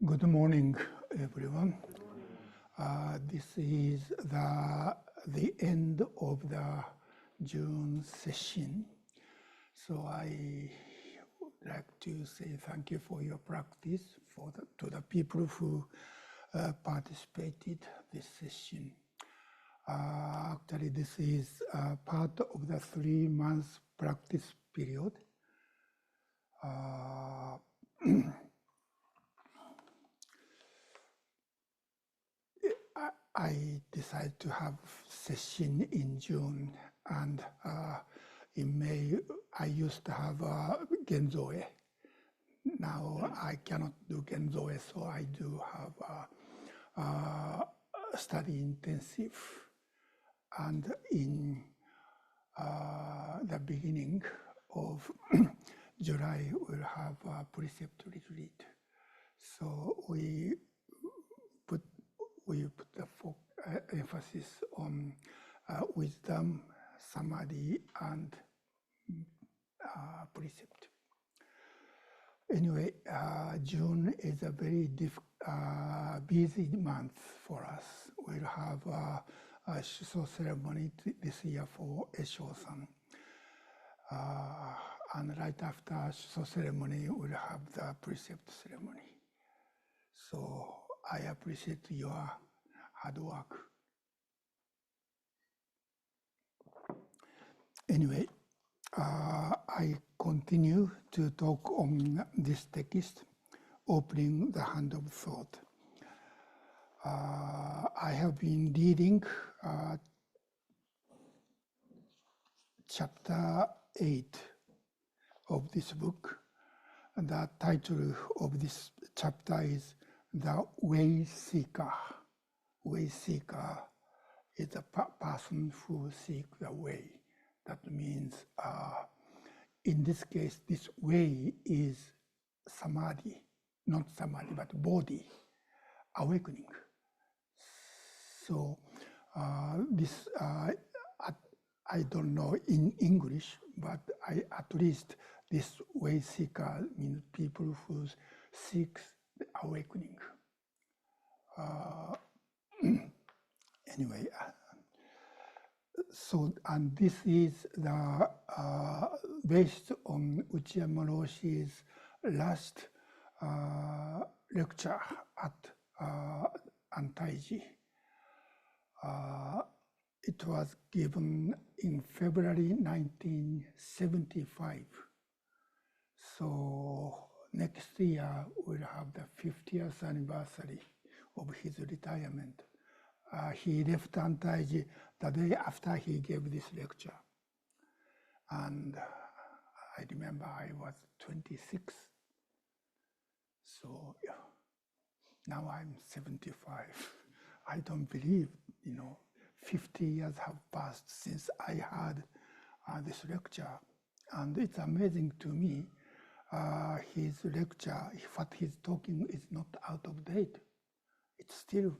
Good morning, everyone. This is the end of the June session. So I would like to say thank you for your practice to the people who participated this session. Actually, this is part of the 3-month practice period. I decided to have session in June, and in May I used to have Genzoe. Now I cannot do Genzoe, so I do have study intensive. And in the beginning of July, we'll have a precept retreat. So we put the emphasis on wisdom, samadhi, and precept. Anyway, June is a very busy month for us. We'll have a Shuso ceremony this year for Esho-san. And right after Shuso ceremony, we'll have the precept ceremony. So I appreciate your hard work. Anyway, I continue to talk on this text, opening the hand of thought. I have been reading chapter 8 of this book. The title of this chapter is The Way Seeker. Way seeker is a person who seeks the way. That means, in this case, this way is samadhi, not samadhi, but body, awakening. So this, I don't know in English, but at least this way seeker means people who seek the awakening. Anyway, so, and this is the based on Uchiyama Roshi's last lecture at Antaiji. It was given in February 1975. So next year we'll have the 50th anniversary of his retirement. He left Antaiji the day after he gave this lecture. And I remember I was 26. So yeah, now I'm 75. I don't believe, 50 years have passed since I had this lecture. And it's amazing to me, his lecture, what he's talking is not out of date. It's still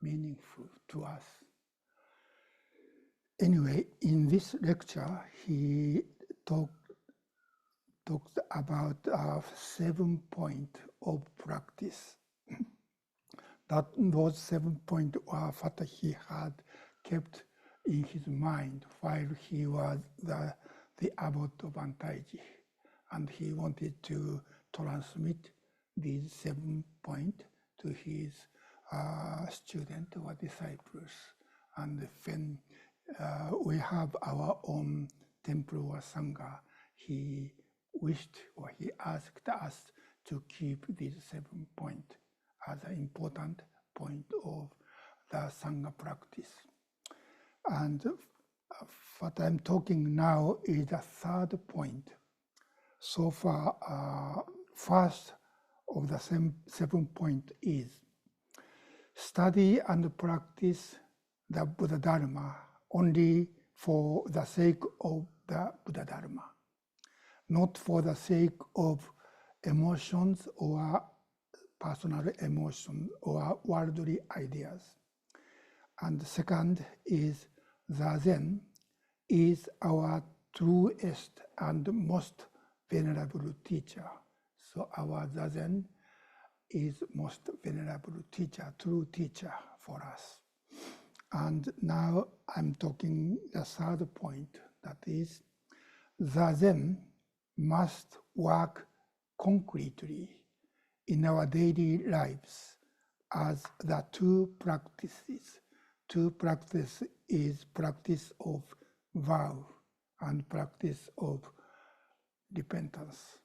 meaningful to us. Anyway, in this lecture, he talked about 7 points of practice. That those 7 points are what he had kept in his mind while he was the abbot of Antaiji, and he wanted to transmit these 7 points to his students or disciples. And when we have our own temple or sangha, he wished or he asked us to keep these 7 points as an important point of the sangha practice. And what I'm talking now is the 3rd point. So far, first of the 7 points is study and practice the Buddha Dharma only for the sake of the Buddha Dharma, not for the sake of emotions or personal emotion or worldly ideas. And the second is the Zen is our truest and most venerable teacher. So our Zazen is most venerable teacher, true teacher for us. And now I'm talking the third point, that is, Zazen must work concretely in our daily lives as the two practices. Two practice is practice of vow and practice of repentance.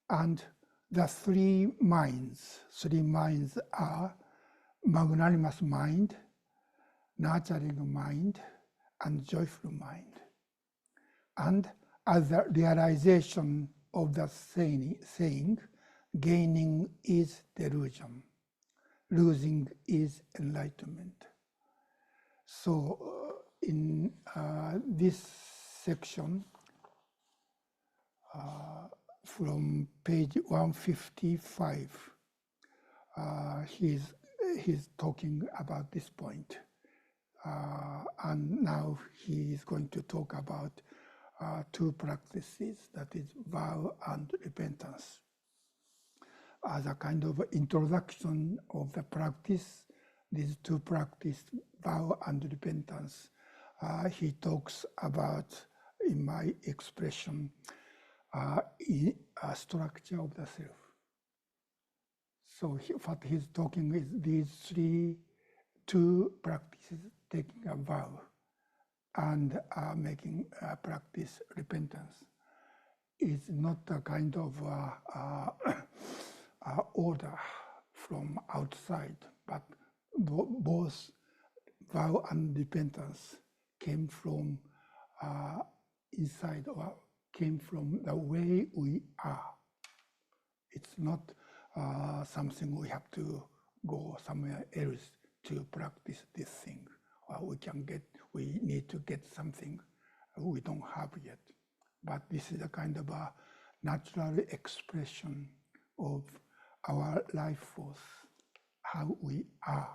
And the three minds are magnanimous mind, nurturing mind, and joyful mind. And as the realization of the saying, gaining is delusion, losing is enlightenment. So in this section, from page 155, he's talking about this point. And now he is going to talk about two practices, that is vow and repentance. As a kind of introduction of the practice, these two practices, vow and repentance, he talks about, in my expression, in a structure of the self. So what he's talking is these two practices, taking a vow and making practice repentance, is not a kind of order from outside, but both vow and repentance came from inside, or came from the way we are. It's not something we have to go somewhere else to practice this thing, or we need to get something we don't have yet. But this is a kind of a natural expression of our life force, how we are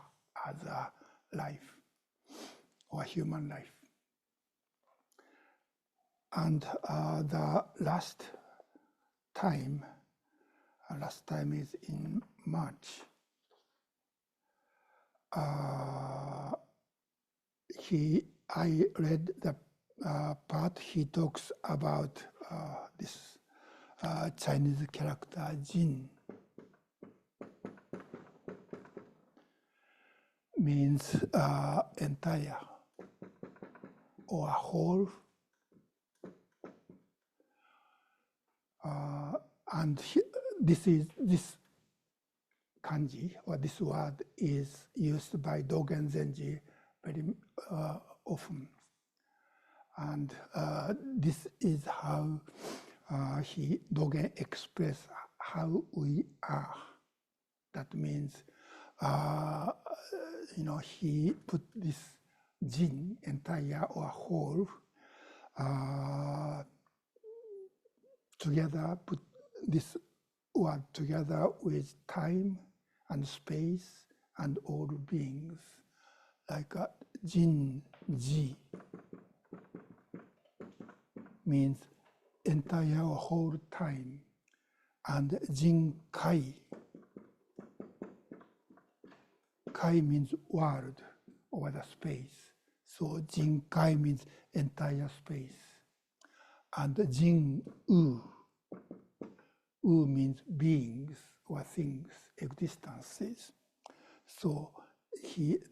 as a life, or human life. And the last time is in March. I read the part he talks about this Chinese character Jin. Means entire or whole. And this kanji, or this word, is used by Dogen Zenji very often. And this is how Dogen express how we are. That means, he put this jin, entire or whole, together, put this word together with time and space and all beings, like jin, ji, means entire or whole time, and jin kai, kai means world or the space. So jin kai means entire space. And jin u, u means beings or things, existences. So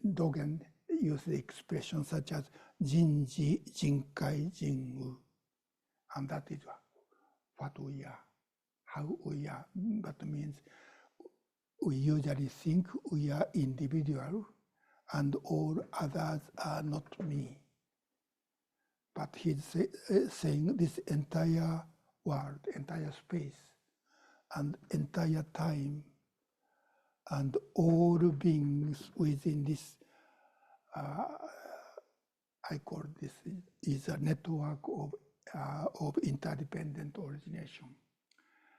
Dogen used the expression such as jin ji, jin kai, jin u. And that is what we are, how we are. That means we usually think we are individual and all others are not me. But he's saying this entire world, entire space, and entire time, and all beings within this, I call this is a network of interdependent origination.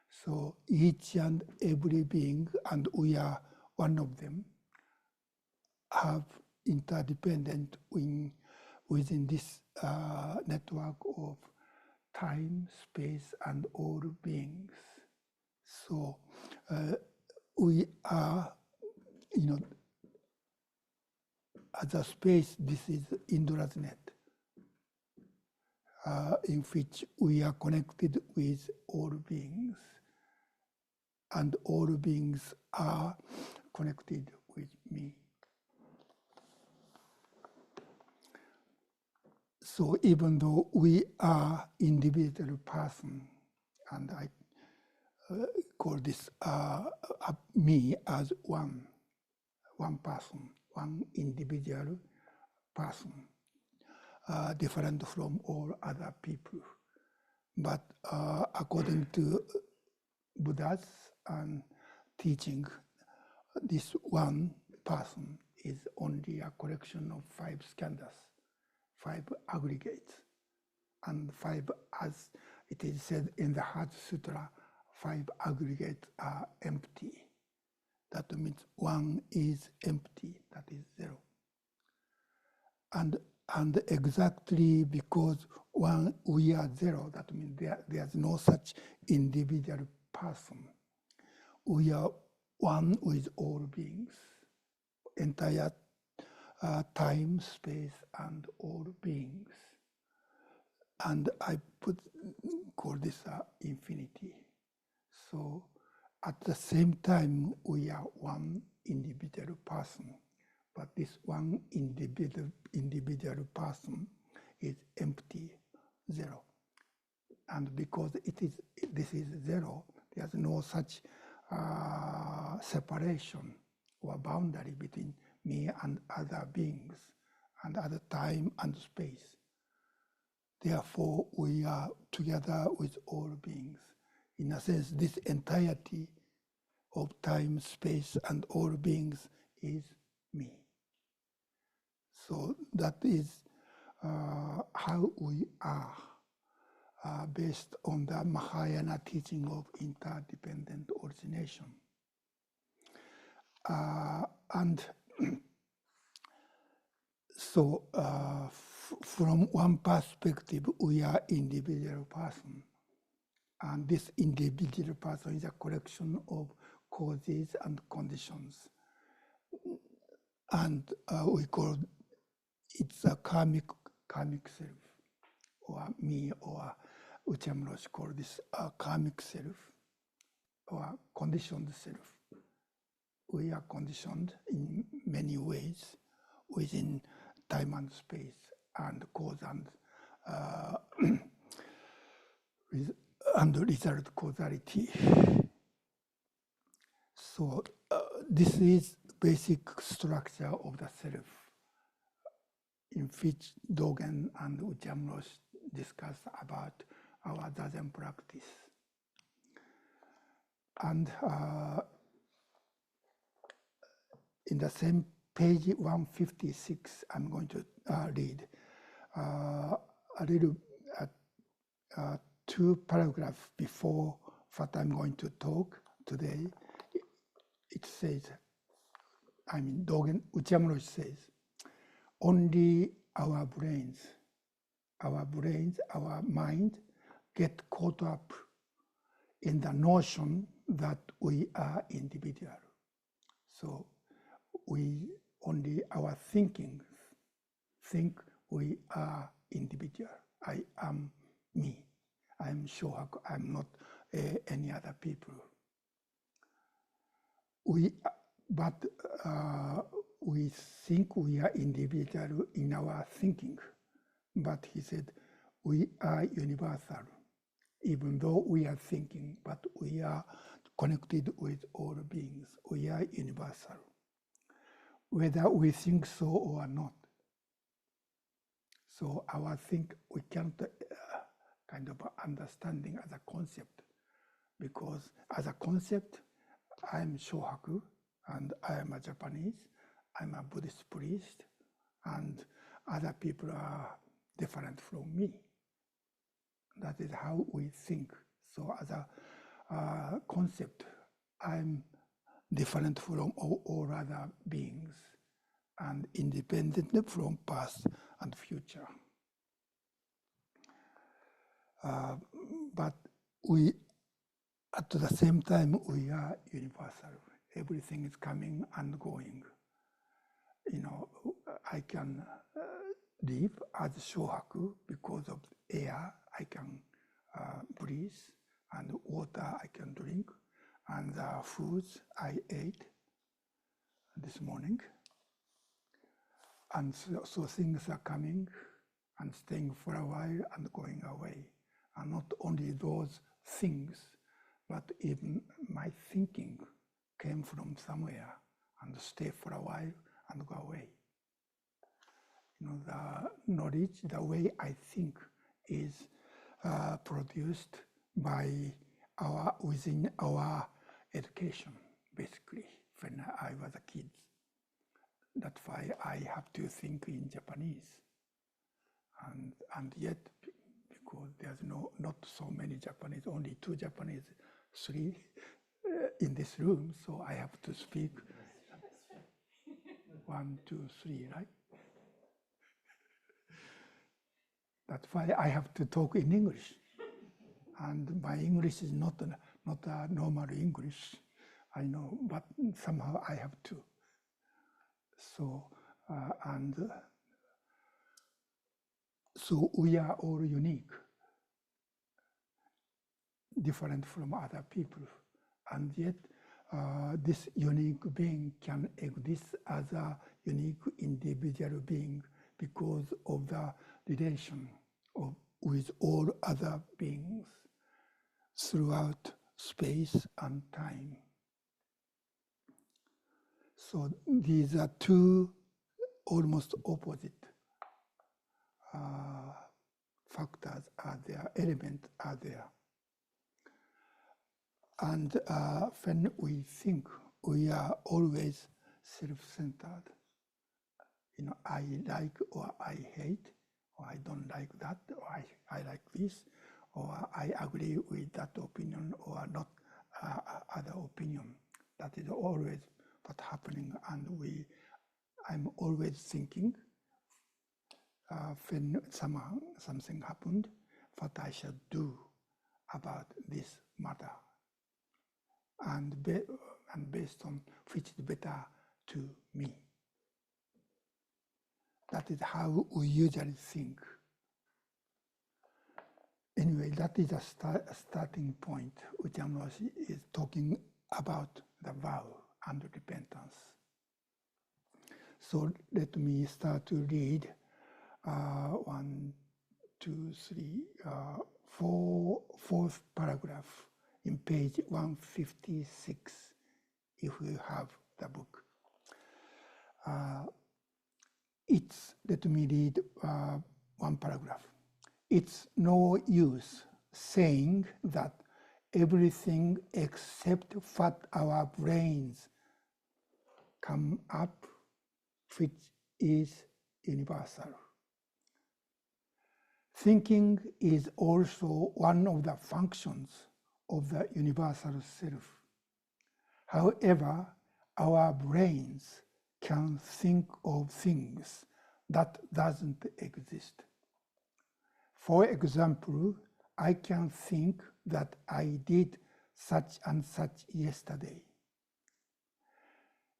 So each and every being, and we are one of them, have interdependent within this network of time, space, and all beings. So we are, as a space, this is Indra's net, in which we are connected with all beings, and all beings are connected with me. So even though we are individual person, and I call this me as one person, one individual person, different from all other people. But according to Buddha's teaching, this one person is only a collection of 5 skandhas, 5 aggregates, and 5, as it is said in the Heart Sutra, 5 aggregates are empty. That means 1 is empty, that is 0. And exactly because we are 0, that means there's no such individual person. We are one with all beings, entire time, space, and all beings. And I call this infinity. So at the same time, we are one individual person, but this one individual person is empty, 0. And because this is 0, there's no such separation or boundary between me and other beings and other time and space. Therefore, we are together with all beings. In a sense, this entirety of time, space, and all beings is me. So that is how we are, based on the Mahayana teaching of interdependent origination. And so from one perspective, we are individual person. And this individual person is a collection of causes and conditions. And we call it's a karmic self, or me, or Uchiyama Roshi call this a karmic self, or conditioned self. We are conditioned in many ways within time and space, and cause and result causality. So this is basic structure of the self, in which Dogen and Uchiyama Roshi discuss about our Zazen practice. And in the same page 156, I'm going to read a little 2 paragraphs before what I'm going to talk today. It says, Dogen, Uchiyama Roshi says, only our brains, our mind get caught up in the notion that we are individual. So our thinking think we are individual. I am me. I am Shohaku. I am not any other people. But we think we are individual in our thinking. But he said, we are universal. Even though we are thinking, but we are connected with all beings. We are universal, whether we think so or not. So we can't kind of understanding as a concept, because as a concept, I'm Shohaku, and I am a Japanese, I'm a Buddhist priest, and other people are different from me. That is how we think. So as a concept, I'm different from all other beings and independent from past and future. But we at the same time, we are universal. Everything is coming and going. I can live as Shohaku because of air I can breathe, and water I can drink, and the foods I ate this morning. And so things are coming and staying for a while and going away. And not only those things, but even my thinking came from somewhere and stay for a while and go away. The knowledge, the way I think is produced by within our education, basically, when I was a kid. That's why I have to think in Japanese. And yet, because there's not so many Japanese, only 2 Japanese, 3 in this room, so I have to speak 1, 2, 3, right? That's why I have to talk in English. And my English is not a normal English, I know, but somehow I have to. So, so we are all unique, different from other people. And yet, this unique being can exist as a unique individual being because of the relation with all other beings throughout space and time. So these are 2 almost opposite factors are there, elements are there. And when we think, we are always self-centered. I like or I hate, or I don't like that, or I like this, or I agree with that opinion or not other opinion. That is always what's happening, and I'm always thinking when something happened, what I should do about this matter, and based on which is better to me. That is how we usually think. Anyway, that is a starting point. Uchiyama Roshi is talking about the vow and repentance. So let me start to read 1, 2, 3, 4th paragraph in page 156, if you have the book. Let me read 1 paragraph. It's no use saying that everything except what our brains come up, which is universal. Thinking is also one of the functions of the universal self. However, our brains can think of things that doesn't exist. For example, I can think that I did such and such yesterday,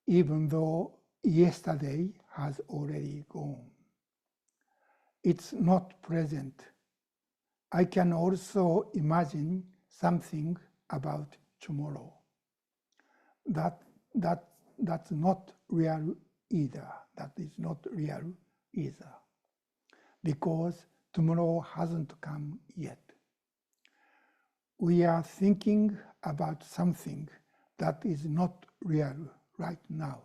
even though yesterday has already gone. It's not present. I can also imagine something about tomorrow. That's not real either. That is not real either, because tomorrow hasn't come yet. We are thinking about something that is not real right now,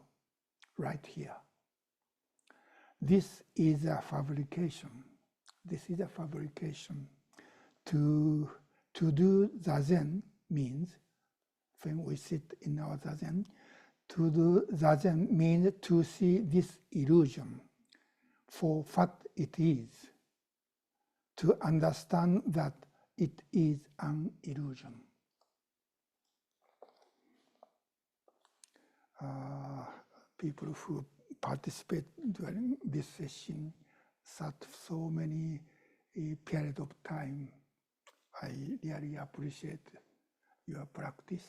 right here. This is a fabrication. This is a fabrication. To do zazen means, when we sit in our zazen, to do zazen means to see this illusion for what it is, to understand that it is an illusion. People who participate during this session sat so many period of time. I really appreciate your practice.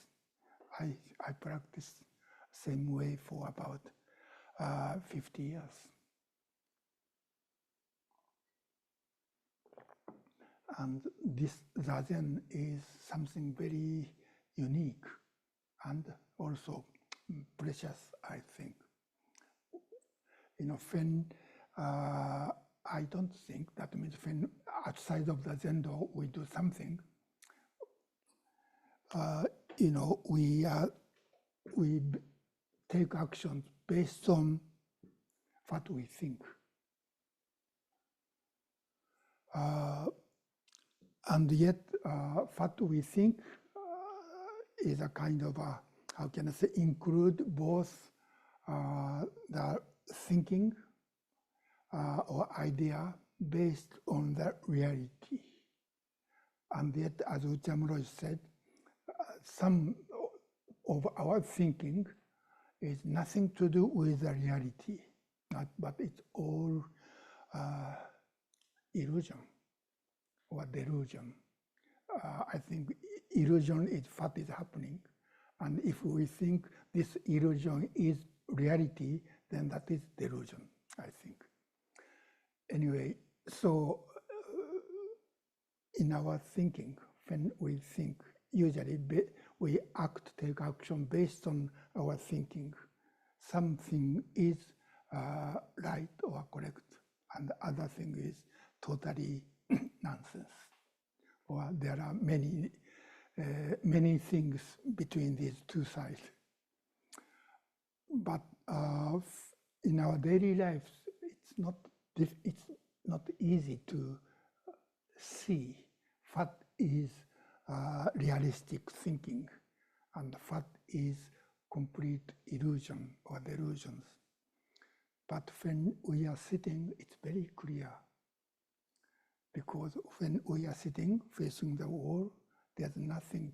I practice same way for about 50 years. And this Zazen is something very unique and also precious, I think. When I don't think that means when outside of the Zendo we do something, we take actions based on what we think. And yet, what we think is a kind of how can I say, include both the thinking or idea based on the reality. And yet, as Uchiyama Roshi said, some of our thinking is nothing to do with the reality, but it's all illusion or delusion. I think illusion is what is happening. And if we think this illusion is reality, then that is delusion, I think. Anyway, so in our thinking, when we think, usually we take action based on our thinking. Something is right or correct, and the other thing is totally nonsense. Or there are many things between these two sides. But in our daily lives, it's not easy to see what is realistic thinking and what is complete illusion or delusions. But when we are sitting, it's very clear. Because when we are sitting facing the wall, there's nothing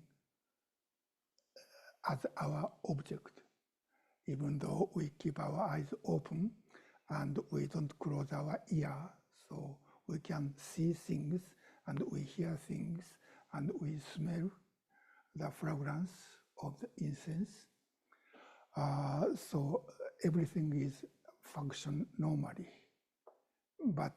as our object. Even though we keep our eyes open and we don't close our ear, so we can see things and we hear things and we smell the fragrance of the incense. So everything is function normally. But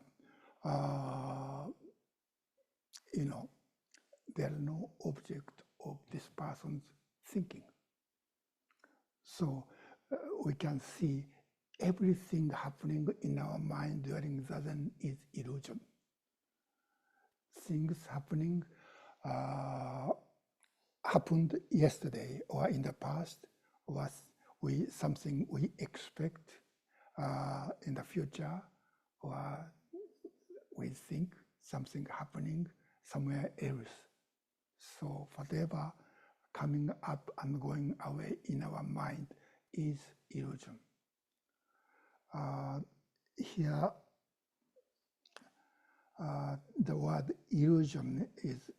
there is no object of this person's thinking. So we can see everything happening in our mind during Zazen is illusion. Things happening happened yesterday or in the past was something we expect in the future, or we think something happening somewhere else. So whatever coming up and going away in our mind is illusion. Here, the word illusion is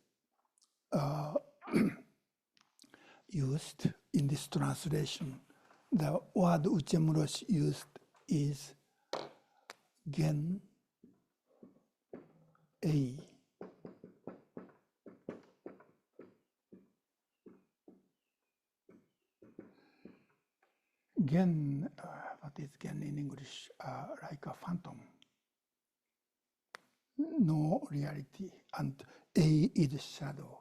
used in this translation. The word Uchiyama Roshi used is gen a. Gen, what is gen in English? Like a phantom. No reality, and A is shadow.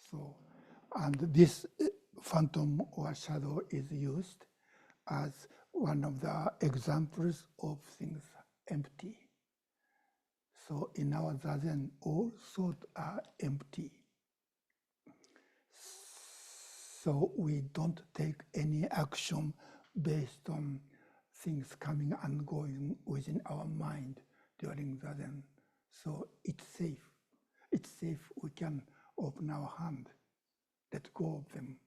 So, and this phantom or shadow is used as one of the examples of things empty. So in our Zazen, all thoughts are empty. So we don't take any action based on things coming and going within our mind during Zazen. So it's safe. It's safe. We can open our hand, let go of them.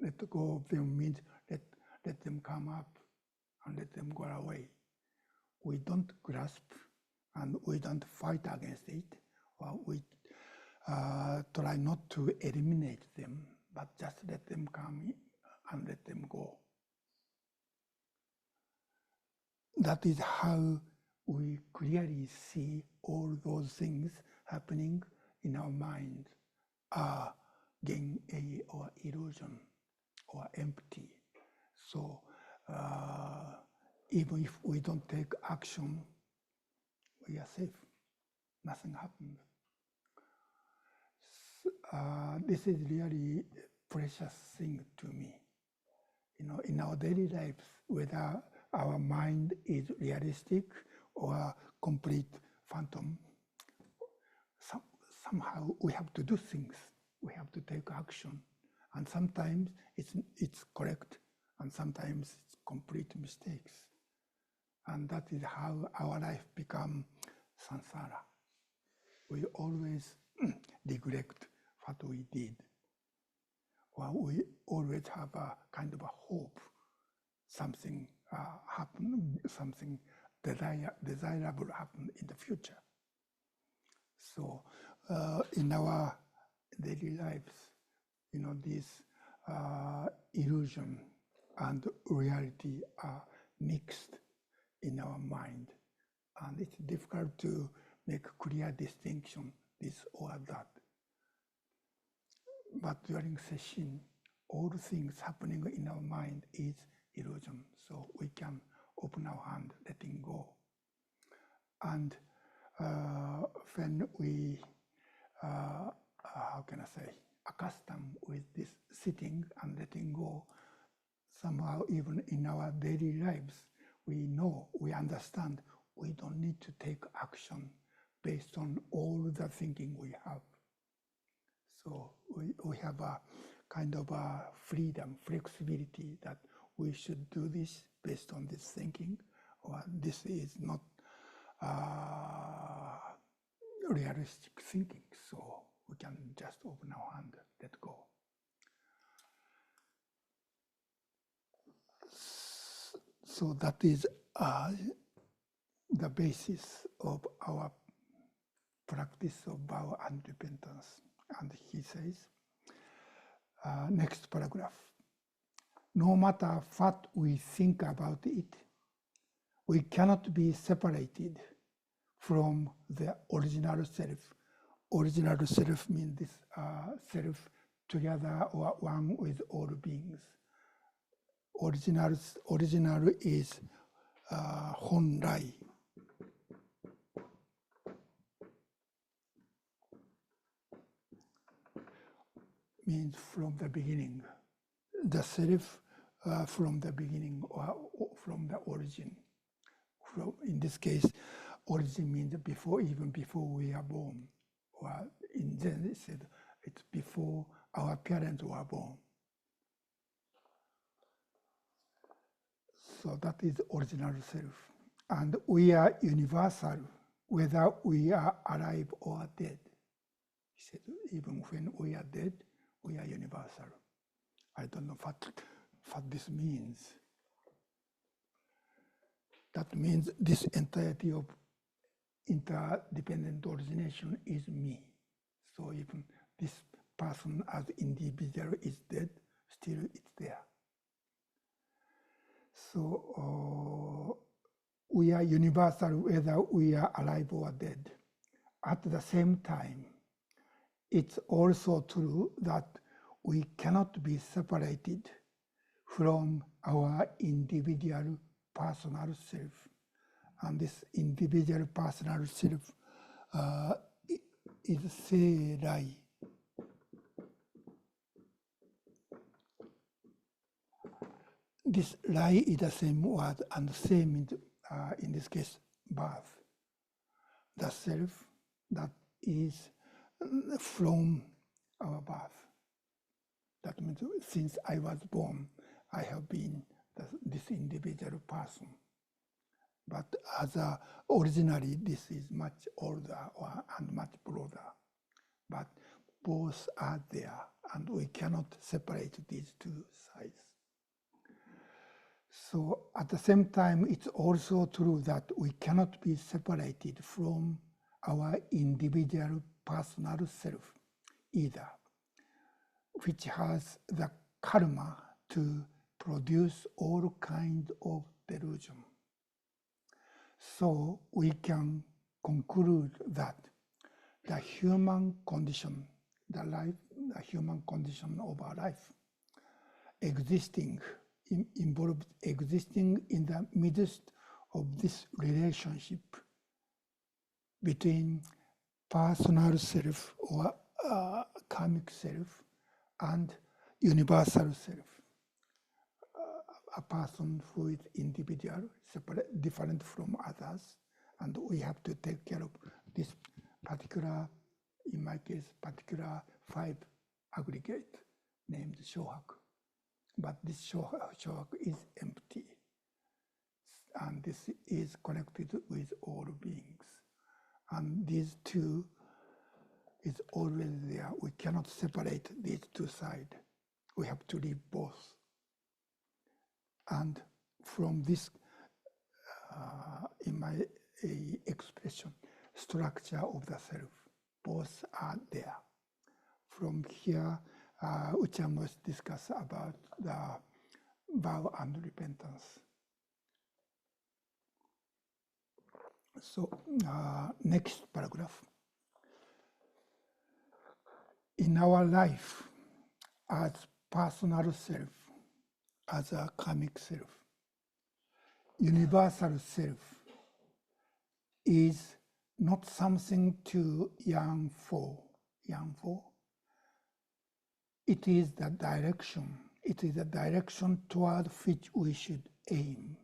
Let go of them means let them come up and let them go away. We don't grasp and we don't fight against it, or we try not to eliminate them, but just let them come and let them go. That is how we clearly see all those things happening in our mind are gen-A or illusion or empty. So even if we don't take action, we are safe. Nothing happens. This is really a precious thing to me. In our daily lives, whether our mind is realistic or complete phantom, somehow we have to do things. We have to take action. And sometimes it's correct, and sometimes it's complete mistakes. And that is how our life becomes samsara. We always neglect what we did. Or we always have a kind of a hope, something happen, something desirable happen in the future. So in our daily lives, this illusion and reality are mixed in our mind. And it's difficult to make clear distinction, this or that. But during sesshin, all things happening in our mind is illusion. So we can open our hand, letting go. And when we, how can I say, accustomed with this sitting and letting go, somehow even in our daily lives, we know, we understand, we don't need to take action based on all the thinking we have. So we have a kind of a freedom, flexibility that we should do this based on this thinking, or this is not realistic thinking. So we can just open our hand, let go. So that is the basis of our practice of vow and repentance. And he says, next paragraph, no matter what we think about it, we cannot be separated from the original self. Original self means this self together or one with all beings. Original is honrai. Means from the beginning. The self from the beginning or from the origin. In this case, origin means even before we are born. Or in Zen it said it's before our parents were born. So that is original self. And we are universal, whether we are alive or dead. He said, even when we are dead, we are universal. I don't know what this means. That means this entirety of interdependent origination is me. So even this person as individual is dead, still it's there. So we are universal whether we are alive or dead. At the same time, it's also true that we cannot be separated from our individual personal self. And this individual personal self is seirai. This rai is the same word, and the same means, in this case, birth. The self that is from our birth. That means since I was born, I have been this individual person. But originally, this is much older and much broader. But both are there, and we cannot separate these two sides. So at the same time, it's also true that we cannot be separated from our individual personal self either, which has the karma to produce all kinds of delusion. So we can conclude that the human condition, the life, the human condition of our life. Existing involves existing in the midst of this relationship between personal self or karmic self and universal self. A person who is individual, separate, different from others, and we have to take care of this particular, in my case, particular 5 aggregate named Shohaku. But this Shohaku is empty, and this is connected with all beings. And these two is always there. We cannot separate these two sides. We have to live both. And from this, in my expression, structure of the self, both are there. From here, Uchiyama was discuss about the vow and repentance. So, next paragraph. In our life, as personal self, as a karmic self, universal self is not something to yearn for. It is the direction. It is the direction toward which we should aim.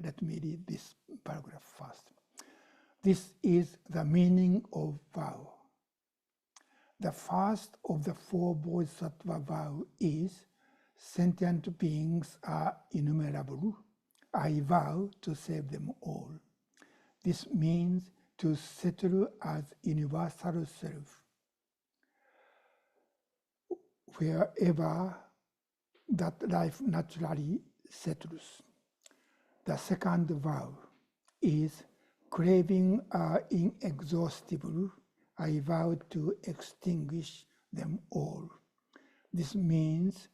Let me read this paragraph first. This is the meaning of vow. The first of the 4 bodhisattva vow is, sentient beings are innumerable. I vow to save them all. This means to settle as universal self. Wherever that life naturally settles. The second vow is, craving are inexhaustible. I vow to extinguish them all. This means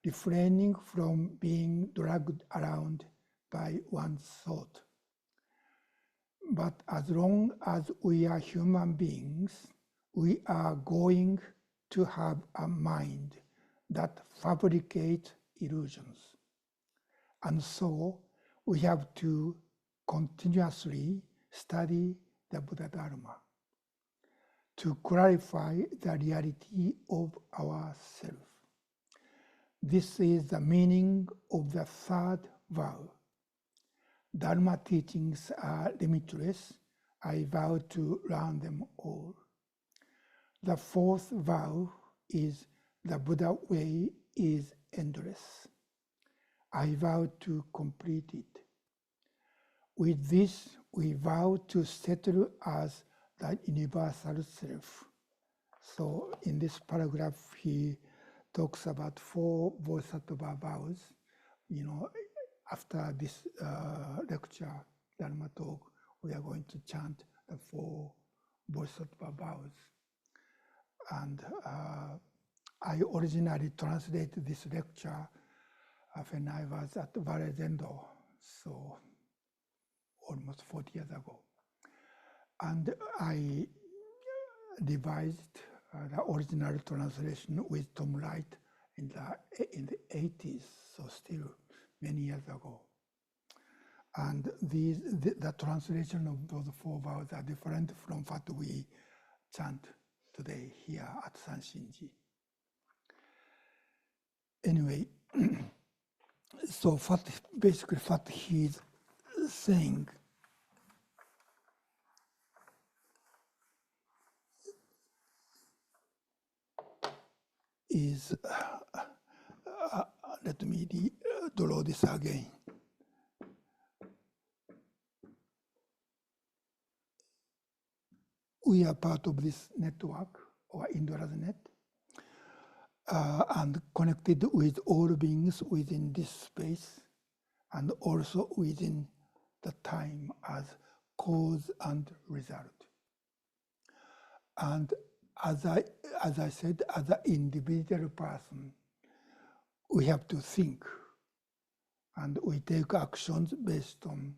refraining from being dragged around by one's thought. But as long as we are human beings, we are going to have a mind that fabricates illusions. And so we have to continuously study the Buddha Dharma to clarify the reality of ourself. This is the meaning of the third vow. Dharma teachings are limitless. I vow to learn them all. The fourth vow is, the Buddha way is endless. I vow to complete it. With this, we vow to settle as the universal self. So in this paragraph, he talks about 4 bodhisattva vows. After this lecture, Dharma talk, we are going to chant the 4 bodhisattva vows. And I originally translated this lecture when I was at Valley Zendo, so almost 40 years ago. And I revised the original translation with Tom Wright in the 80s, so still many years ago. And the translation of those 4 vows are different from what we chant today here at Sanshinji. Anyway, so basically what he's saying is, let me draw this again. We are part of this network, or Indra's net, and connected with all beings within this space, and also within the time as cause and result. And as I said, as an individual person, we have to think, and we take actions based on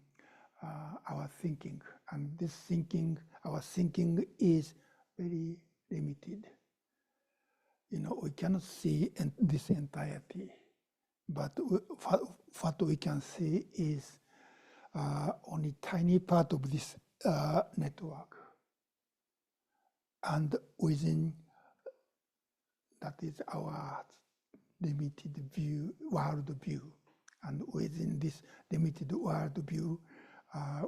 our thinking. And this thinking, our thinking is very limited. we cannot see this entirety, but what we can see is only tiny part of this network. And within that is our limited view, world view. And within this limited world view,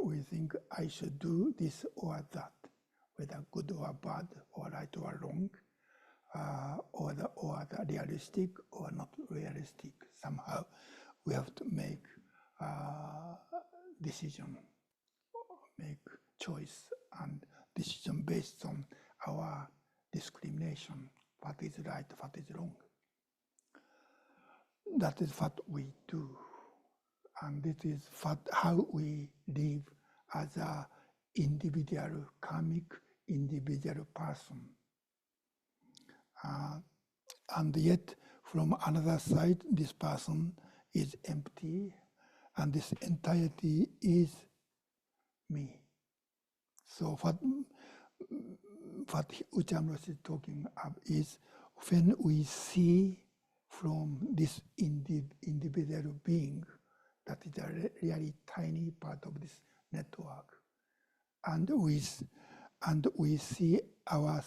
we think I should do this or that, whether good or bad, or right or wrong, or the realistic or not realistic. Somehow we have to make decision, make choice and decision based on our discrimination, what is right, what is wrong. That is what we do. And this is how we live as an individual, karmic individual person. And yet, from another side, this person is empty, and this entirety is me. So what Uchiyama Roshi is talking about is when we see from this individual being, that is a really tiny part of this network, and we see our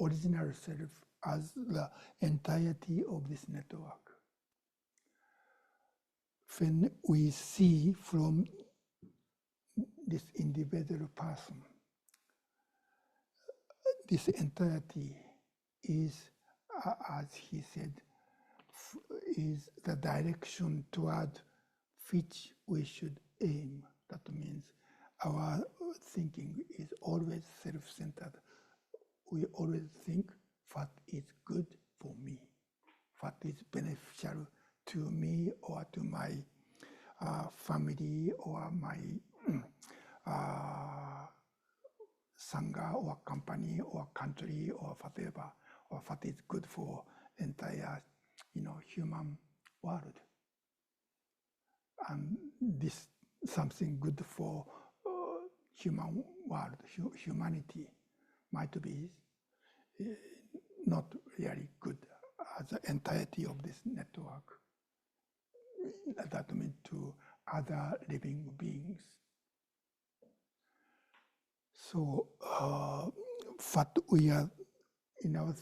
original self as the entirety of this network. When we see from this individual person, this entirety is, as he said, is the direction toward which we should aim. That means our thinking is always self-centered. We always think what is good for me, what is beneficial to me or to my family or my sangha or company or country or whatever, or what is good for entire human world. And this something good for human world, humanity might be not really good as the entirety of this network. That means to other living beings. So what we are in our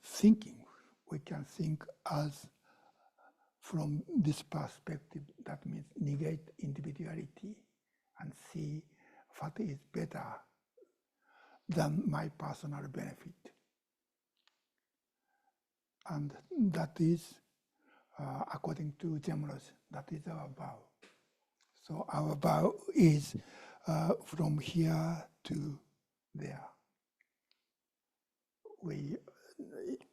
thinking, we can think as from this perspective, that means negate individuality and see what is better than my personal benefit. And that is, according to Uchiyama Roshi, that is our vow. So our vow is from here to there. We,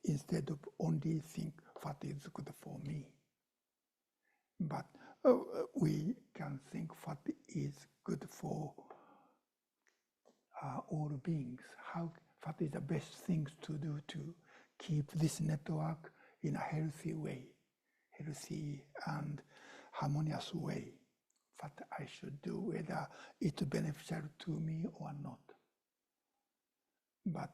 instead of only think what is good for me, but we can think what is good for all beings. What is the best things to do to keep this network in a healthy way, healthy and harmonious way. What I should do, whether it's beneficial to me or not. But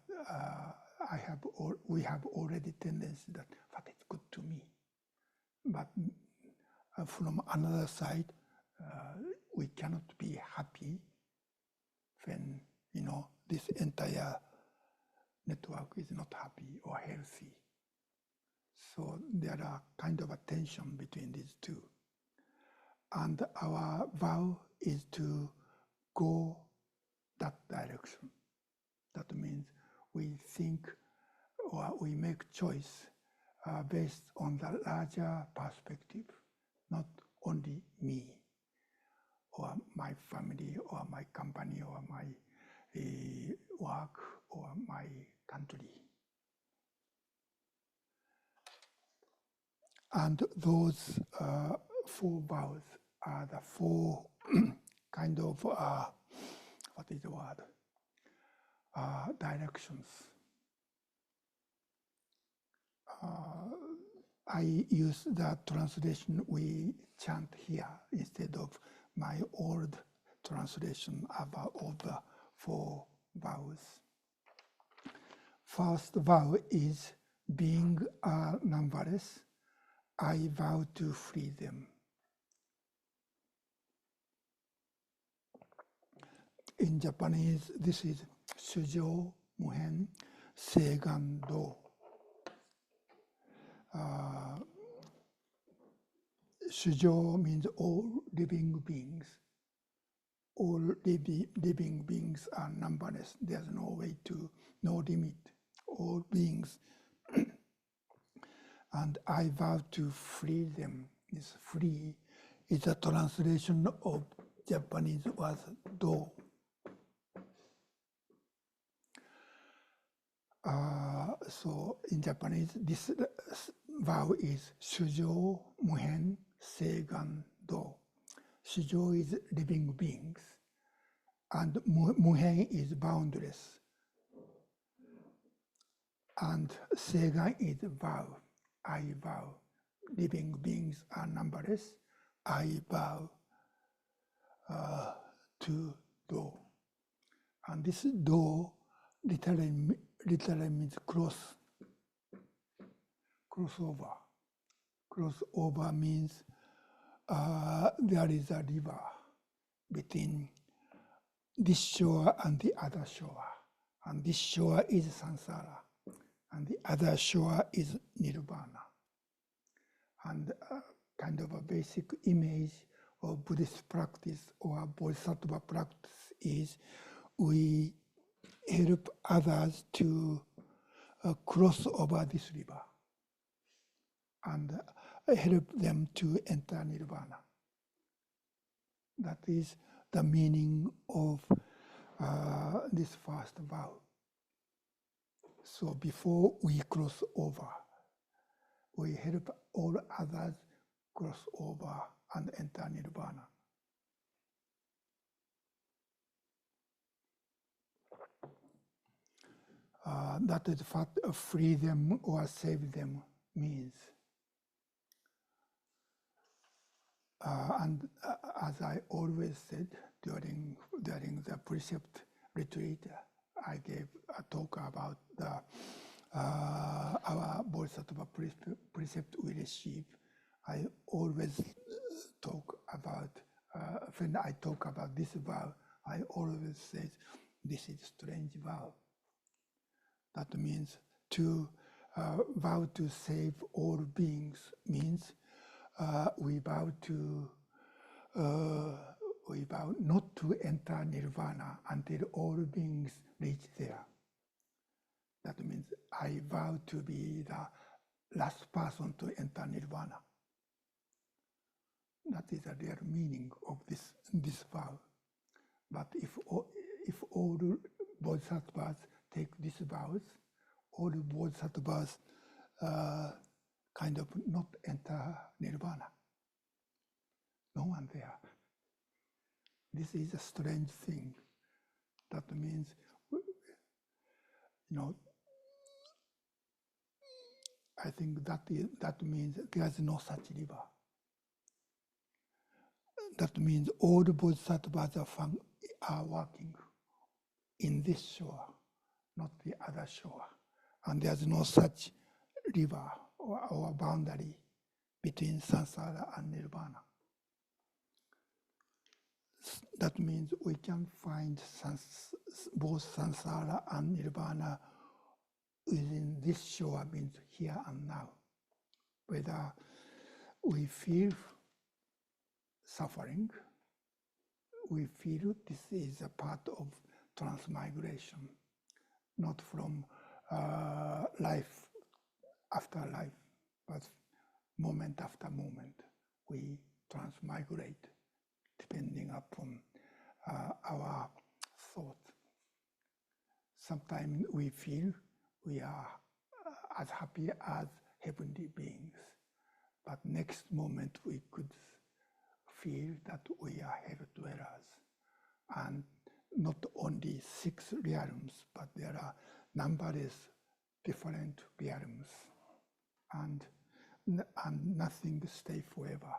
we have already tendency that what is good to me. But from another side, we cannot be happy when this entire network is not happy or healthy. So there are kind of a tension between these two. And our vow is to go that direction. That means we think or we make choice based on the larger perspective, not only me or my family or my company or my work or my country. And those four vows are the four kind of, what is the word? Directions. I use the translation we chant here instead of my old translation of the four vows. First vow is being are numberless, I vow to free them. In Japanese, this is Shujo Muhen Seigan Do. Shujo means all living beings. All living beings are numberless. There's no way to, no limit. All beings. And I vow to free them. This free is a translation of Japanese word do. So in Japanese, this vow is Shujo Muhen Seigan Do. Shujo is living beings, and Muhen is boundless, and Seigan is vow. I vow. Living beings are numberless. I vow to do. And this do literally means crossover. Crossover means there is a river between this shore and the other shore. And this shore is samsara, and the other shore is nirvana. And kind of a basic image of Buddhist practice or Bodhisattva practice is we help others to cross over this river and help them to enter nirvana. That is the meaning of this first vow. So before we cross over, we help all others cross over and enter nirvana. That is what free them or save them means. And as I always said during the precept retreat, I gave a talk about our Bodhisattva precept we receive. I always talk about, when I talk about this vow, I always say, this is strange vow. That means to vow to save all beings means we vow not to enter nirvana until all beings reach there. That means I vow to be the last person to enter nirvana. That is the real meaning of this vow. But if all bodhisattvas take these vows, all bodhisattvas kind of not enter nirvana. No one there. This is a strange thing. That means, I think that means there's no such river. That means all the bodhisattvas are working in this shore, not the other shore. And there's no such river or boundary between samsara and nirvana. That means we can find both samsara and nirvana within this shore, means here and now. Whether we feel suffering, we feel this is a part of transmigration, not from life after life, but moment after moment, we transmigrate depending upon our thought. Sometimes we feel we are as happy as heavenly beings, but next moment we could feel that we are hell dwellers. And not only 6 realms, but there are numberless different realms, and nothing stays forever.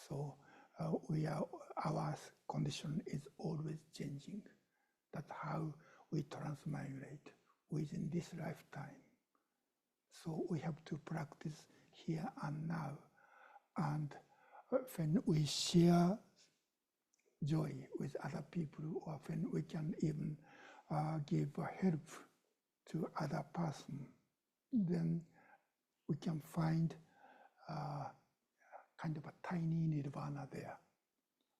So our condition is always changing. That's how we transmigrate within this lifetime. So we have to practice here and now. And when we share joy with other people, or when we can even give help to other person, then we can find kind of a tiny nirvana there.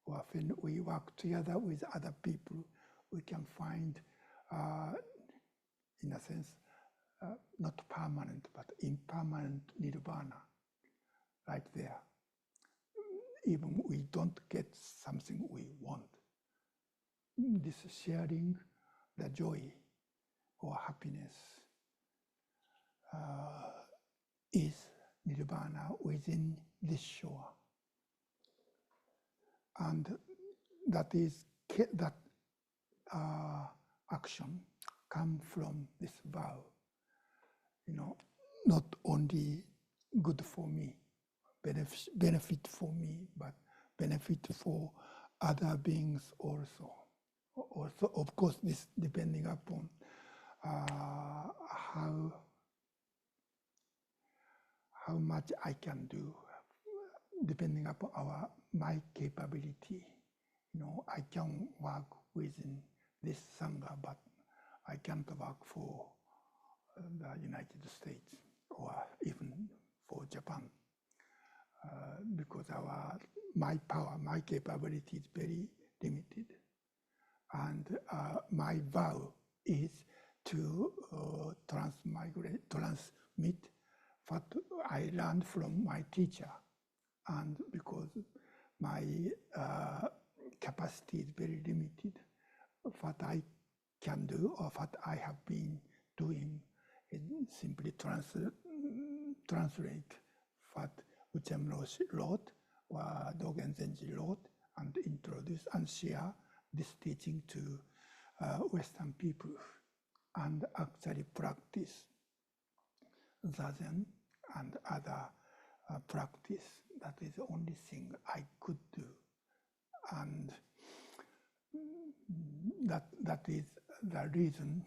Or when we work together with other people, we can find, in a sense, not permanent, but impermanent nirvana right there. Even we don't get something we want. This sharing the joy or happiness is nirvana within this shore. And that action come from this vow. Not only good for me, benefit for me, but benefit for other beings also. Also, of course, this depending upon how much I can do, depending upon my capability. I can work within this Sangha, but I can't work for the United States or even for Japan, because my power, my capability is very limited. And my vow is to transmit what I learned from my teacher. And because my capacity is very limited, what I can do or what I have been doing is simply translate what Uchiyama Roshi wrote or Dogen Zenji wrote and introduce and share this teaching to Western people and actually practice Zazen and other practice. That is the only thing I could do. And that is the reason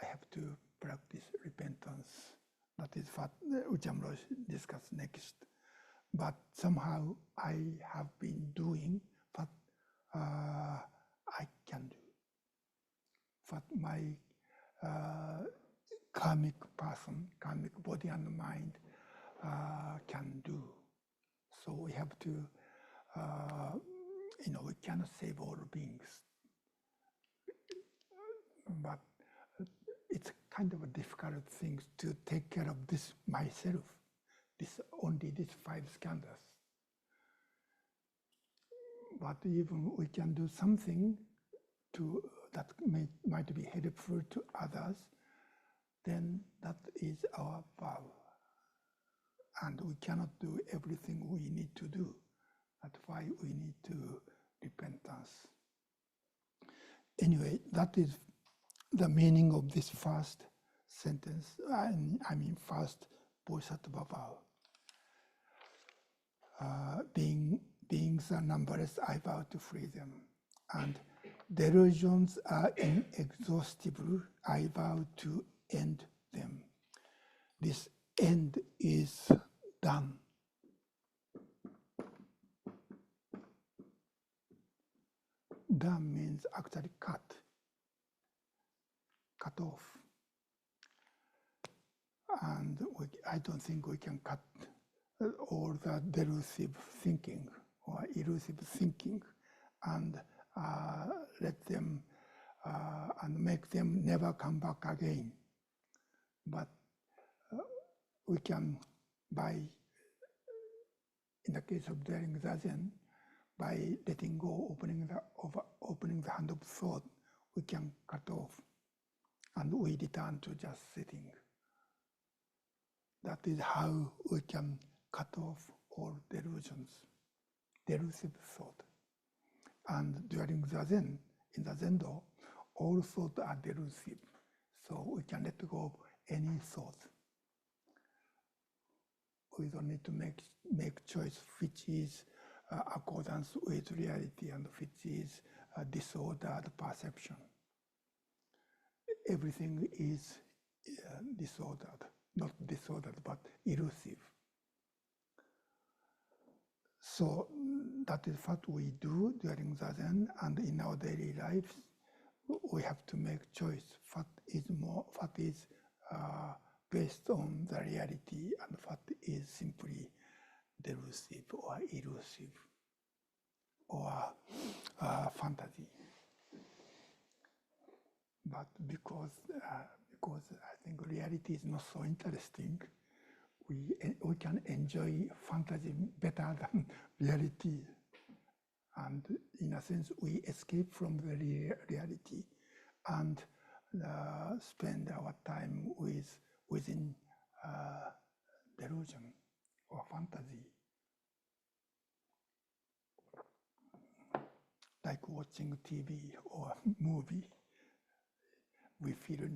I have to practice repentance. That is what Uchiyama Roshi discussed next. But somehow I have been doing what I can do, what my karmic person, karmic body and mind can do. So we have to, we cannot save all beings. But it's kind of a difficult thing to take care of this myself, only these 5 skandhas. But even we can do something that might be helpful to others, then that is our vow. And we cannot do everything we need to do. That's why we need to repentance. Anyway, that is the meaning of this first sentence, first Bodhisattva vow. Beings are numberless, I vow to free them. And delusions are inexhaustible, I vow to end them. This end is done. Done means actually cut off. And I don't think we can cut all the delusive thinking or elusive thinking and let them and make them never come back again. But we can, in the case of daring Zazen, by letting go, opening the hand of thought, we can cut off, and we return to just sitting. That is how we can cut off all delusions, delusive thought. And during Zazen, in the Zendo, all thoughts are delusive, so we can let go of any thought. We don't need to make choice which is accordance with reality and which is disordered perception. Everything is disordered, not disordered, but elusive. So that is what we do during the Zen, and in our daily lives, we have to make choice. What is based on the reality, and what is simply delusive or elusive or fantasy. But because I think reality is not so interesting, we can enjoy fantasy better than reality. And in a sense, we escape from the reality and spend our time within delusion or fantasy. Like watching TV or movie, we feel,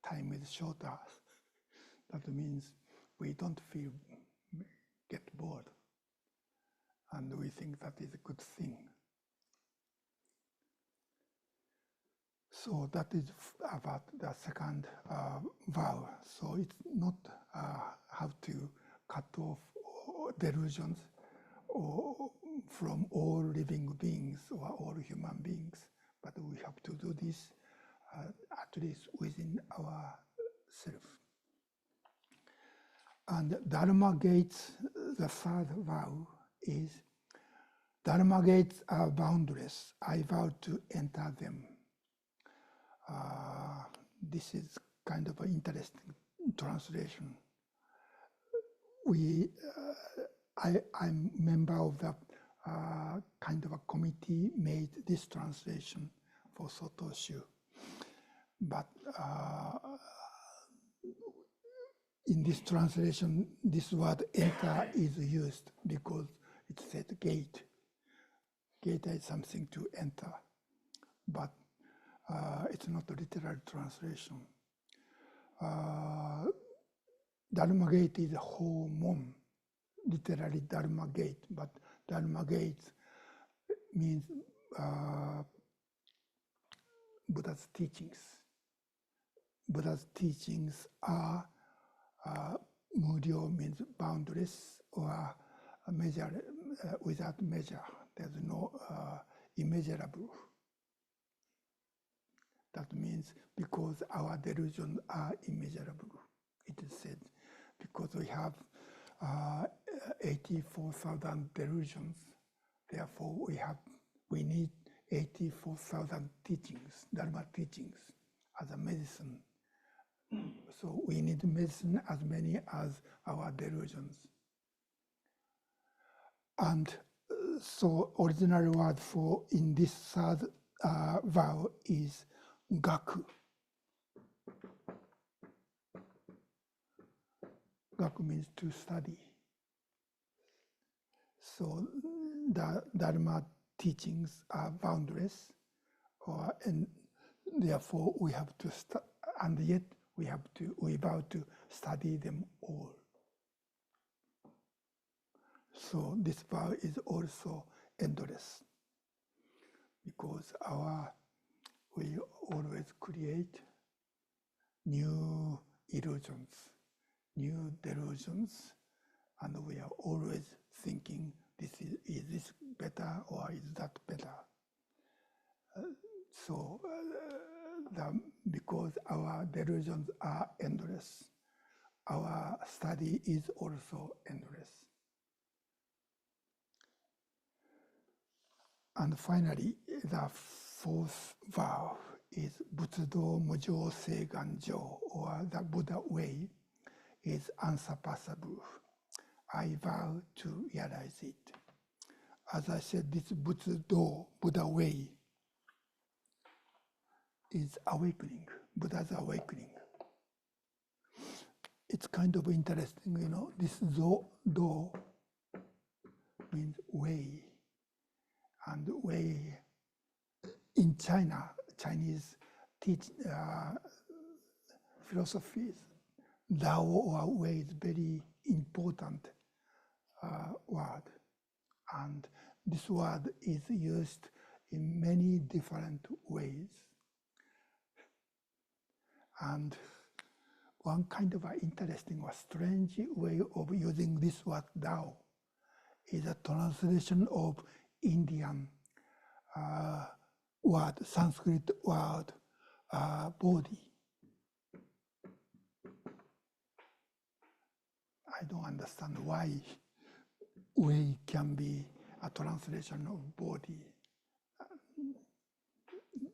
time is shorter. That means we don't get bored. And we think that is a good thing. So that is about the second vow. So it's not how to cut off delusions from all living beings or all human beings, but we have to do this at least within ourselves. And Dharma gates, the third vow is, Dharma gates are boundless. I vow to enter them. This is kind of an interesting translation. I'm member of the kind of a committee made this translation for Soto Shu. But in this translation, this word enter is used because it said gate. Gate is something to enter, but it's not a literal translation. Dharma gate is homon, literally Dharma gate, but Dharma gate means Buddha's teachings. Buddha's teachings are muryo means boundless or measure without measure. There's no immeasurable. That means because our delusions are immeasurable. It is said because we have 84,000 delusions. Therefore, we need 84,000 teachings, Dharma teachings, as a medicine. So we need medicine as many as our delusions. And so original word for in this third vow is gaku. Gaku means to study. So the Dharma teachings are boundless, and therefore we have to and yet we vow to study them all. So this vow is also endless because we always create new illusions, new delusions, and we are always thinking, is this better or is that better? Because our delusions are endless, our study is also endless. And finally, the fourth vow is Butsudo Mujo Seiganjo, or the Buddha way is unsurpassable. I vow to realize it. As I said, this Butsudo, Buddha way, is awakening, Buddha's awakening. It's kind of interesting, this do means way. And way in China, Chinese philosophies, Tao or way is very important word. And this word is used in many different ways. And one kind of interesting or strange way of using this word Dao is a translation of Indian word, Sanskrit word, body. I don't understand why we can be a translation of body.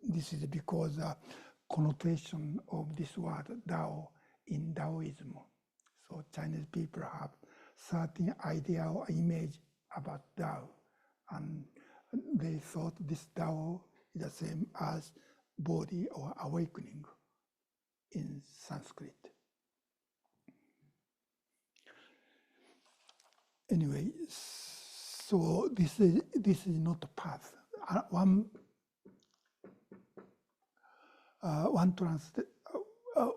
This is because connotation of this word Dao in Taoism. So Chinese people have certain idea or image about Dao, and they thought this Dao is the same as body or awakening in Sanskrit. Anyway, so this is not a path.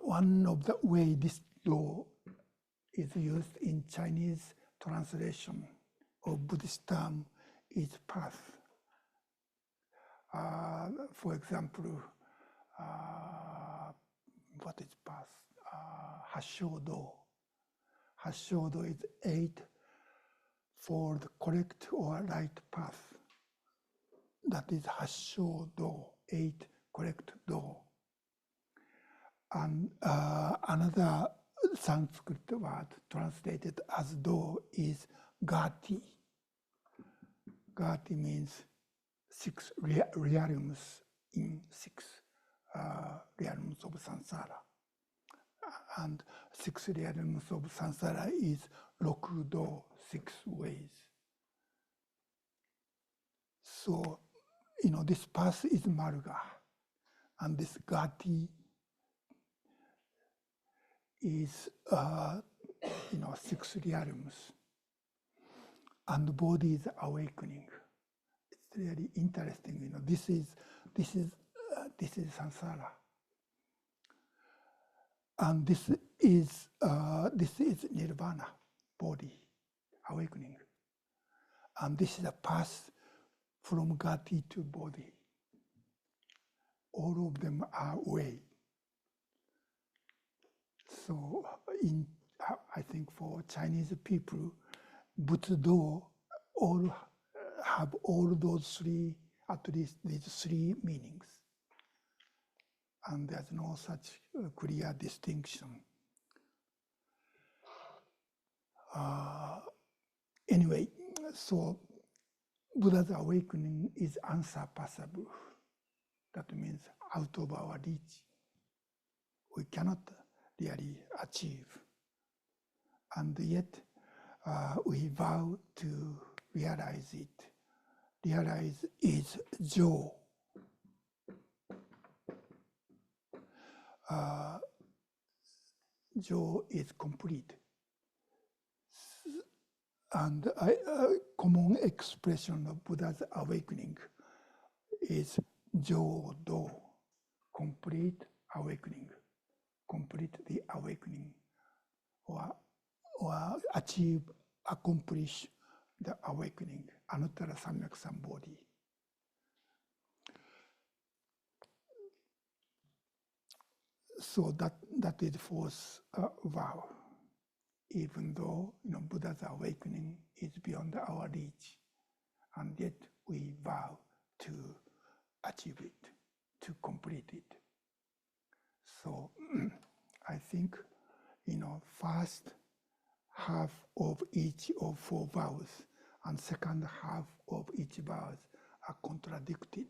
One of the way this law is used in Chinese translation of Buddhist term is path. For example, what is path? Hashodo. Hashodo is 8 for the correct or right path. That is Hashodo, 8 correct do. And another Sanskrit word translated as do is Gati. Gati means 6 realms in 6 realms of samsara. And 6 realms of samsara is Rokudo, 6 ways. So, this path is Marga, and this Gati is, 6 realms, and the body is awakening. It's really interesting. This is samsara, and this is nirvana, body, awakening, and this is a path from Gati to body. All of them are way. So I think for Chinese people, Butsudo have all those 3, at least these 3 meanings. And there's no such clear distinction. Anyway, so Buddha's awakening is unsurpassable. That means out of our reach. We cannot really achieve. And yet, we vow to realize it. Realize is Jo. Jo is complete. And a common expression of Buddha's awakening is Jo-do, complete awakening, complete the awakening, or achieve, accomplish the awakening, Anuttara Samyak Sambodhi. So that is fourth vow. Even though Buddha's awakening is beyond our reach, and yet we vow to achieve it, to complete it. So I think first half of each of 4 vows and second half of each vows are contradicted.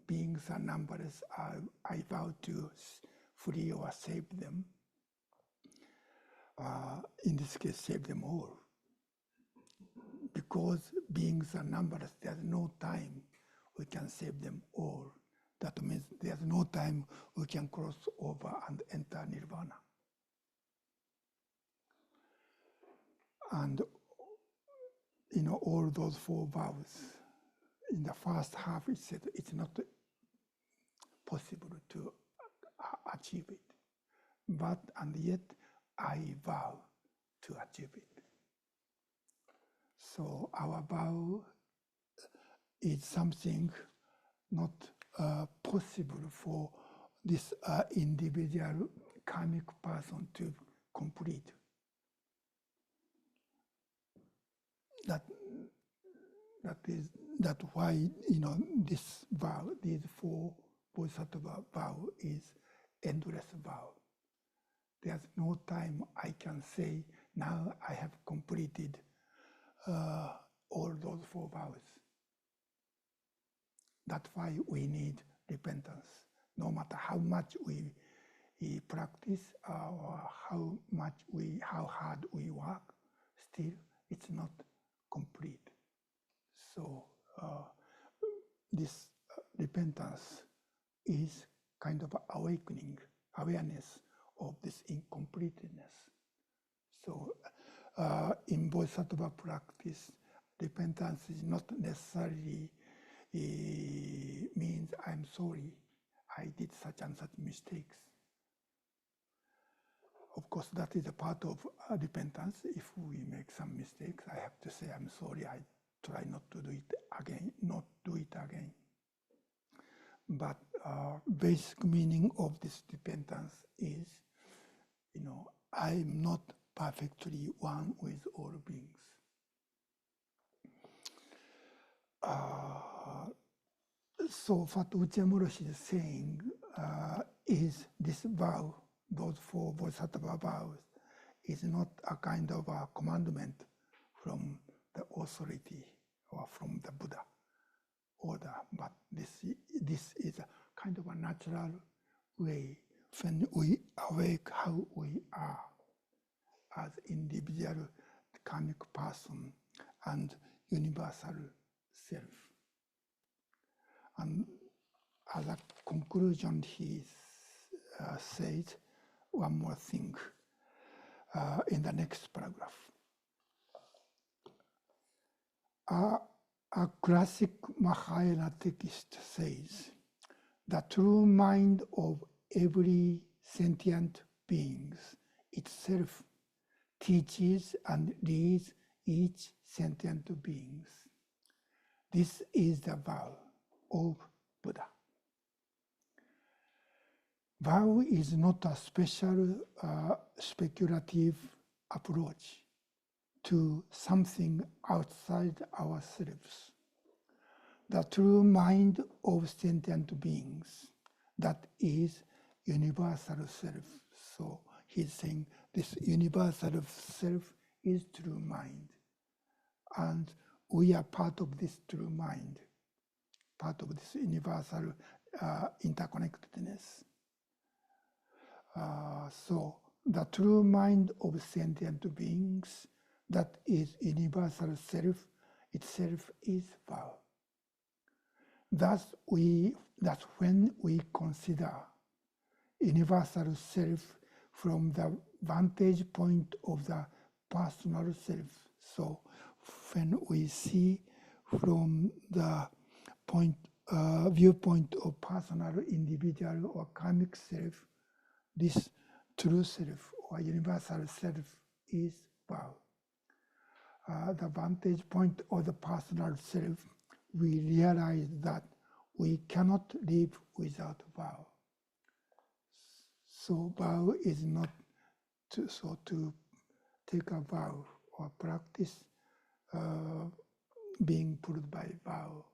Beings and numbers, I vow to free or save them. In this case, save them all. Because beings are numbers, there's no time we can save them all. That means there's no time we can cross over and enter nirvana. And all those 4 vows, in the first half it said it's not possible to achieve it. But, and yet, I vow to achieve it. So our vow is something not possible for this individual karmic person to complete. That's why this vow, these four bodhisattva vow is endless vow. There's no time I can say now I have completed all those four vows. That's why we need repentance. No matter how much we practice or how hard we work, still it's not complete. So this repentance is kind of awakening, awareness of this incompleteness. So in bodhisattva practice, repentance is not necessarily means I'm sorry, I did such and such mistakes. Of course, that is a part of repentance. If we make some mistakes, I have to say I'm sorry, I try not to do it again. But basic meaning of this repentance is, I'm not perfectly one with all beings. So what Uchiyama Roshi is saying is this vow, those four bodhisattva vows, is not a kind of a commandment from the authority or from the Buddha order, but this is a kind of a natural way when we awake how we are as individual karmic person and universal self. And as a conclusion, he says one more thing in the next paragraph. A classic Mahayana text says, the true mind of every sentient being itself teaches and leads each sentient being. This is the vow of Buddha. Vow is not a special speculative approach to something outside ourselves. The true mind of sentient beings, that is universal self. So he's saying this universal self is true mind. And we are part of this true mind, part of this universal interconnectedness. So the true mind of sentient beings, that is universal self, itself is vow. That's when we consider universal self from the vantage point of the personal self. So when we see from the viewpoint of personal, individual, or karmic self, this true self or universal self is vow. The vantage point of the personal self, we realize that we cannot live without vow. So vow is not to take a vow or practice being pulled by vow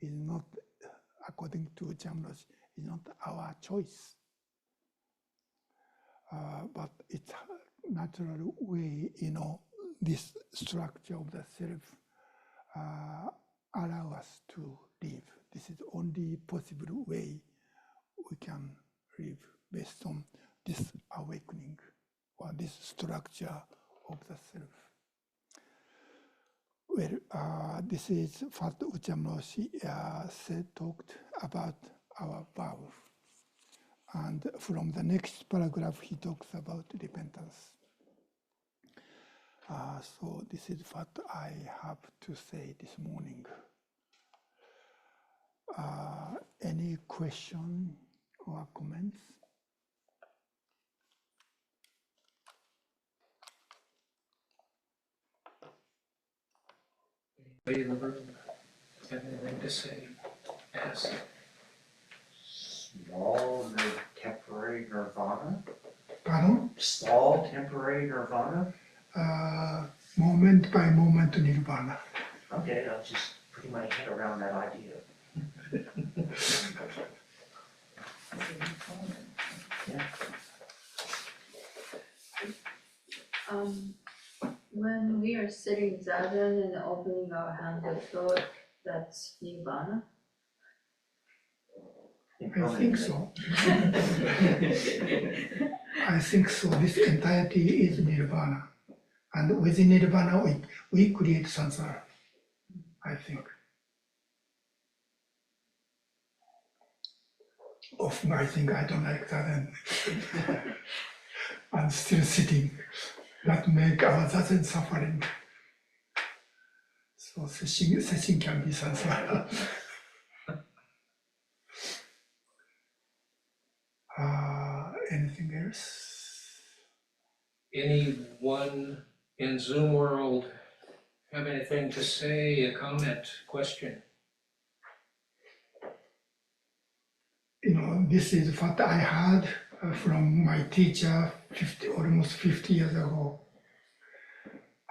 is not, according to Uchiyama Roshi, is not our choice. But it's a natural way, this structure of the self allow us to live. This is the only possible way we can live based on this awakening or this structure of the self. Well, this is what Uchiyama Roshi talked about our vow. And from the next paragraph, he talks about repentance. So this is what I have to say this morning. Any question or comments? Anybody in the room have anything to say? Ask. Small temporary nirvana stall, temporary nirvana? Moment by moment nirvana. Okay, I'll just put my head around that idea. When we are sitting zazen and opening our hands with thought, that's nirvana. I think so. I think so. This entirety is nirvana. And within nirvana, we create samsara, I think. Often I think I don't like that and I'm still sitting. That make our zazen suffering. So sesshin can be samsara. Anything else? Anyone in Zoom world have anything to say, a comment, question? You know, this is what I heard from my teacher almost 50 years ago.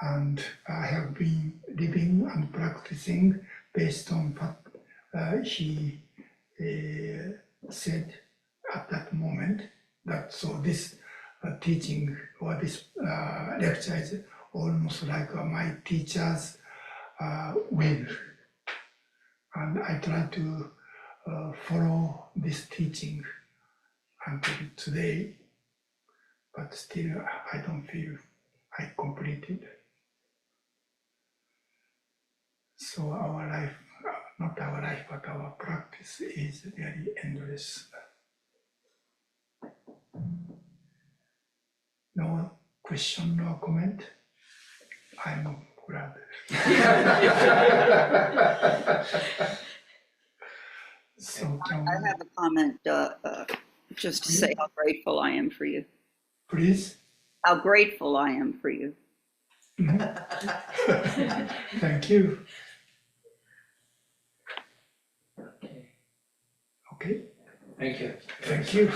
And I have been living and practicing based on what he said at that moment. That so this teaching or this lecture is almost like my teacher's will. And I try to follow this teaching until today, but still I don't feel I completed. So our life, not our life, but our practice is very endless. No question, no comment? I'm glad. So can I have a comment just to say how grateful I am for you. please? How grateful I am for you. Thank you. Okay. Okay, Thank you. thank you.